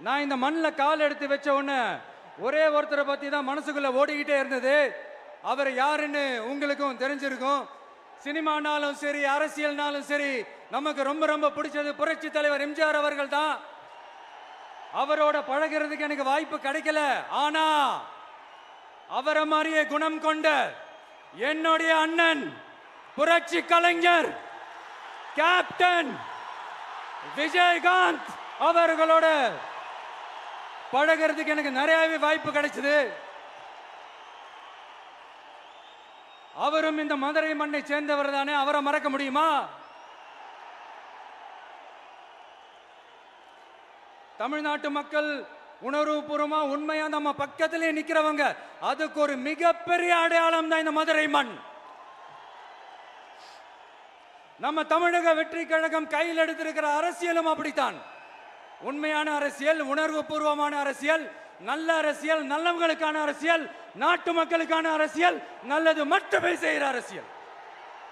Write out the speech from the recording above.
நான் இந்த மண்ணில் கால் எடுத்து வச்ச உடனே ஒரே ஒருத்தரை பத்தி தான் மனசுக்குள்ள ஓடிக்கிட்டே இருந்தது. அவர் யாருன்னு உங்களுக்கும் தெரிஞ்சிருக்கும். சினிமானாலும் சரி, அரசியல்னாலும் சரி, நமக்கு ரொம்ப ரொம்ப பிடிச்சது புரட்சி தலைவர் எம்ஜிஆர் அவர்கள் தான். அவரோட பழகிறதுக்கு எனக்கு வாய்ப்பு கிடைக்கல. ஆனா அவரை மாதிரியே குணம் கொண்ட என்னுடைய அண்ணன் புரட்சி கலைஞர் கேப்டன் விஜயகாந்த் அவர்களோட பழகிறதுக்கு எனக்கு நிறையவே வாய்ப்பு கிடைச்சது. அவரும் இந்த மதுரை மண்ணை சேர்ந்தவர் தானே, அவரை மறக்க முடியுமா? தமிழ்நாட்டு மக்கள் உணர்வுபூர்வமா உண்மையா நம்ம பக்கத்திலே நிக்கிறவங்க, அதுக்கு ஒரு மிகப்பெரிய அடையாளம் தான் இந்த மதுரை மண். நம்ம தமிழக வெற்றி கழகம் கையில் எடுத்திருக்கிற அரசியலும் அப்படித்தான். உண்மையான அரசியல், உணர்வு பூர்வமான அரசியல், நல்ல அரசியல், நல்லவங்களுக்கான அரசியல், நாட்டு மக்களுக்கான அரசியல், நல்லது மட்டுமே செய்கிற அரசியல்.